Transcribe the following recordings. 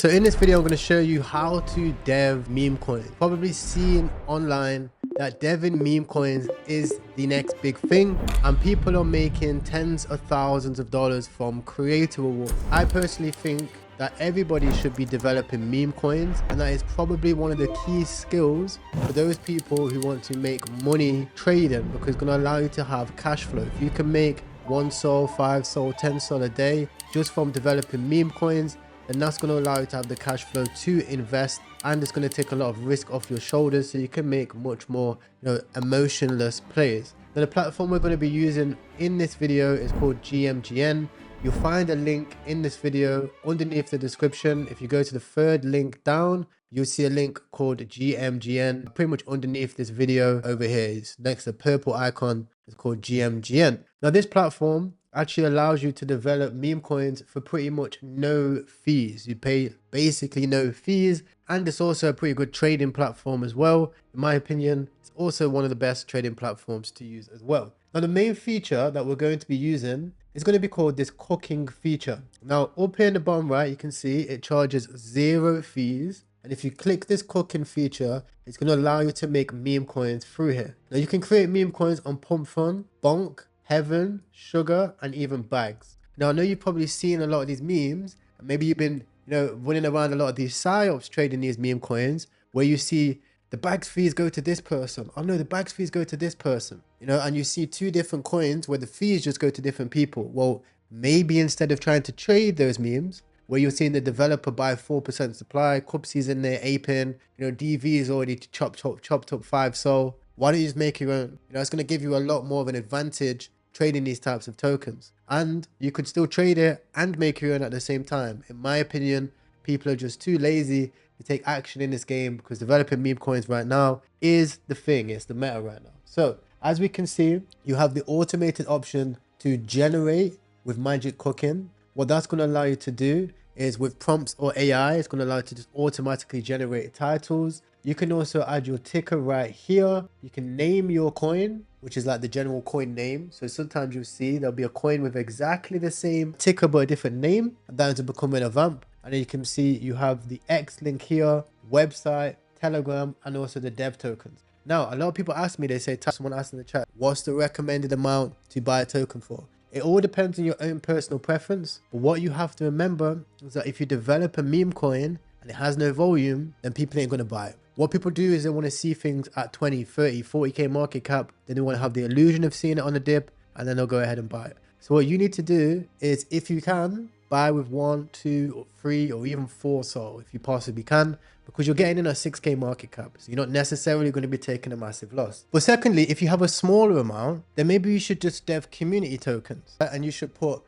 So in this video, I'm going to show you how to dev meme coins. Probably seen online that deving meme coins is the next big thing, and people are making tens of thousands of dollars from creator rewards. I personally think that everybody should be developing meme coins, and that is probably one of the key skills for those people who want to make money trading, because it's going to allow you to have cash flow. If you can make 1 sol, 5 sol, 10 sol a day just from developing meme coins, then that's going to allow you to have the cash flow to invest, and it's going to take a lot of risk off your shoulders, so you can make much more, emotionless plays. Now, the platform we're going to be using in this video is called GMGN. You'll find a link in this video underneath the description. If you go to the third link down, you'll see a link called GMGN. Pretty much underneath this video over here is next to the purple icon. It's called GMGN. Now, this platform actually allows you to develop meme coins for pretty much no fees. You pay basically no fees, and it's also a pretty good trading platform as well. In my opinion, it's also one of the best trading platforms to use as well. Now, the main feature that we're going to be using is going to be called this cooking feature. Now, up here in the bottom right, you can see it charges 0 fees. And if you click this cooking feature, it's going to allow you to make meme coins through here. Now, you can create meme coins on Pump Fun, Bonk, Heaven, Sugar, and even Bags. Now, I know you've probably seen a lot of these memes, and maybe you've been, running around a lot of these psyops trading these meme coins, where you see the Bags fees go to this person. Oh no, the Bags fees go to this person. And you see 2 different coins where the fees just go to different people. Well, maybe instead of trying to trade those memes, where you're seeing the developer buy 4% supply, Cupsy's in there aping, DV is already chopped up 5 sol. Why don't you just make your own? It's going to give you a lot more of an advantage trading these types of tokens, and you could still trade it and make your own at the same time. In my opinion, people are just too lazy to take action in this game, because developing meme coins right now is the thing. It's the meta right now. So as we can see, you have the automated option to generate with magic cooking. What that's going to allow you to do is, with prompts or AI, it's going to allow you to just automatically generate titles. You can also add your ticker right here. You can name your coin, which is like the general coin name. So sometimes you'll see there'll be a coin with exactly the same ticker but a different name, and that ends up becoming a vamp. And then you can see you have the X link here, website, Telegram, and also the dev tokens. Now, a lot of people ask me, they say, someone asked in the chat, what's the recommended amount to buy a token for? It all depends on your own personal preference. But what you have to remember is that if you develop a meme coin and it has no volume, then people ain't going to buy it. What people do is they want to see things at 20, 30, 40k market cap. Then they want to have the illusion of seeing it on a dip, and then they'll go ahead and buy it. So what you need to do is, if you can, buy with 1, 2, or 3, or even 4 sol if you possibly can, because you're getting in a 6k market cap. So you're not necessarily going to be taking a massive loss. But secondly, if you have a smaller amount, then maybe you should just dev community tokens, and you should put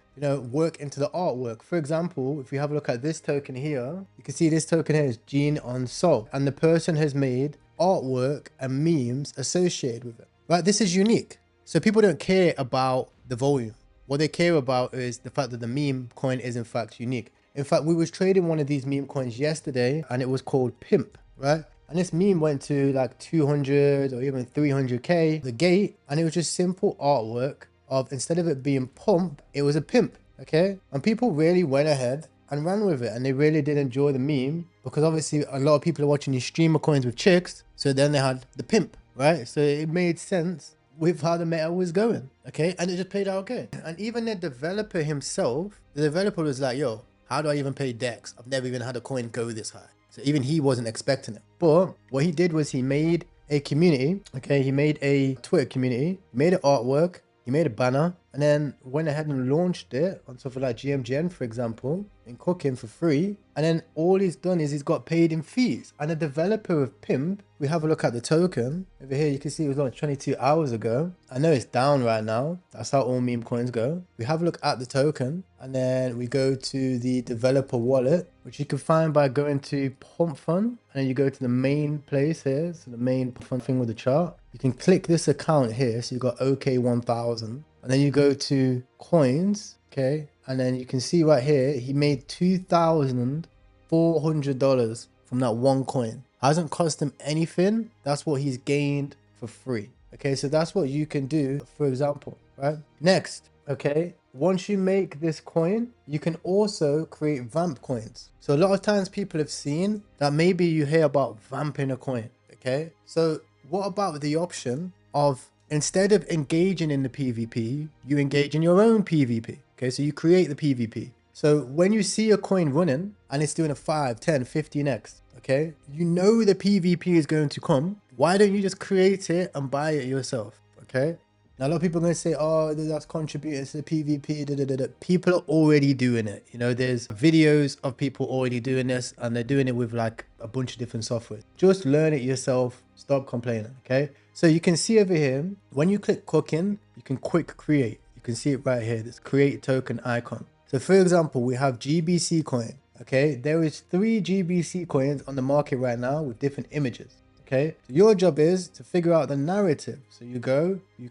work into the artwork. For example, if you have a look at this token here, you can see this token here is Gene on Sol, and the person has made artwork and memes associated with it. Right? This is unique. So people don't care about the volume. What they care about is the fact that the meme coin is in fact unique. In fact, we was trading one of these meme coins yesterday, and it was called Pimp, right? And this meme went to like 200 or even 300k the gate, and it was just simple artwork of, instead of it being pump, it was a pimp. Okay, and people really went ahead and ran with it, and they really did enjoy the meme, because obviously a lot of people are watching these streamer coins with chicks, so then they had the pimp, right? So it made sense with how the meta was going. Okay, and it just played out okay. And even the developer himself, the developer was like, yo, how do I even pay Dex? I've never even had a coin go this high. So even he wasn't expecting it. But what he did was he made a community. Okay, he made a Twitter community, made an artwork, he made a banner, and then went ahead and launched it on something like GMGN, for example, in cooking for free. And then all he's done is he's got paid in fees. And the developer of Pimp, we have a look at the token. Over here, you can see it was launched 22 hours ago. I know it's down right now. That's how all meme coins go. We have a look at the token, and then we go to the developer wallet, which you can find by going to Pump Fun. And then you go to the main place here. So the main fun thing with the chart. You can click this account here. So you've got OK1000. And then you go to coins, okay? And then you can see right here, he made $2,400 from that one coin. Hasn't cost him anything. That's what he's gained for free, Okay, so that's what you can do, for example, right? Next, okay, once you make this coin, you can also create vamp coins. So a lot of times people have seen that maybe you hear about vamping a coin, okay? So what about the option of instead of engaging in the PvP, you engage in your own PvP, okay? So you create the PvP. So when you see a coin running and it's doing a 5, 10, 15x, okay, you know the PvP is going to come. Why don't you just create it and buy it yourself, okay? Now, a lot of people are going to say, oh, that's contributing to the PvP. Da, da, da, da. People are already doing it. You know, there's videos of people already doing this and they're doing it with like a bunch of different software. Just learn it yourself. Stop complaining, okay? So you can see over here, when you click cooking, you can quick create. You can see it right here, this create token icon. So for example, we have GBC coin, okay? There is 3 GBC coins on the market right now with different images, okay? So your job is to figure out the narrative. So you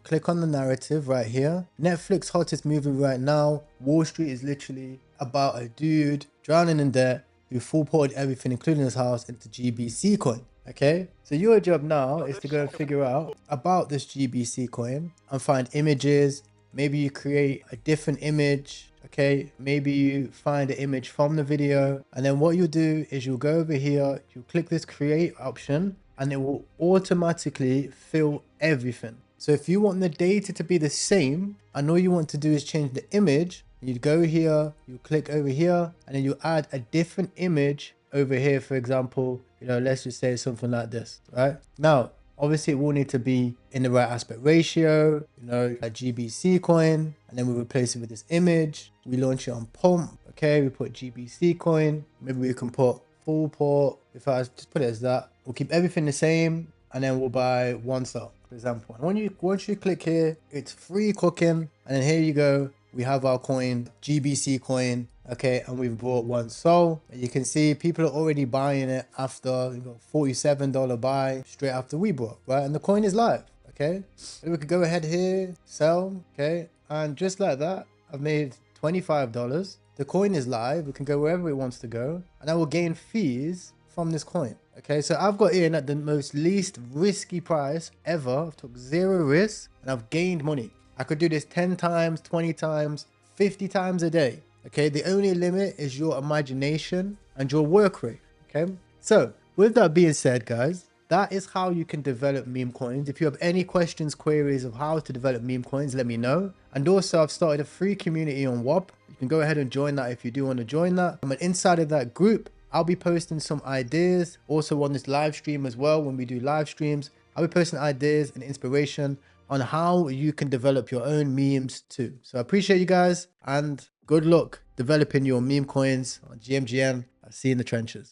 click on the narrative right here. Netflix hottest movie right now. Wall Street is literally about a dude drowning in debt who full ported everything, including his house, into GBC coin. Okay, so your job now is to go and figure out about this GBC coin and find images. Maybe you create a different image. Okay, maybe you find an image from the video, and then what you'll do is you'll go over here, you'll click this create option, and it will automatically fill everything. So if you want the data to be the same, and all you want to do is change the image, you'd go here, you click over here, and then you add a different image over here. For example, you know, let's just say something like this, right? Now, obviously it will need to be in the right aspect ratio, you know, a GBC coin, and then we replace it with this image. We launch it on pump, okay? We put GBC coin, maybe we can put full port. If I just put it as that, we'll keep everything the same, and then we'll buy 1 cell, for example. And once you click here, it's free cooking, and then here you go. We have our coin, GBC coin, okay, and we've bought 1 soul. You can see people are already buying it after, you know, $47 buy straight after we bought, right? And the coin is live, okay? So we could go ahead here, sell, okay? And just like that, I've made $25. The coin is live. We can go wherever it wants to go, and I will gain fees from this coin. Okay, so I've got in at the most least risky price ever. I've took 0 risk and I've gained money. I could do this 10 times, 20 times, 50 times a day. Okay, the only limit is your imagination and your work rate. Okay, so with that being said, guys, that is how you can develop meme coins. If you have any questions, queries of how to develop meme coins, let me know. And also, I've started a free community on WAP. You can go ahead and join that if you do want to join that. And inside of that group, I'll be posting some ideas also on this live stream as well. When we do live streams, I'll be posting ideas and inspiration on how you can develop your own memes too. So I appreciate you guys and good luck developing your meme coins on GMGN. I'll see you in the trenches.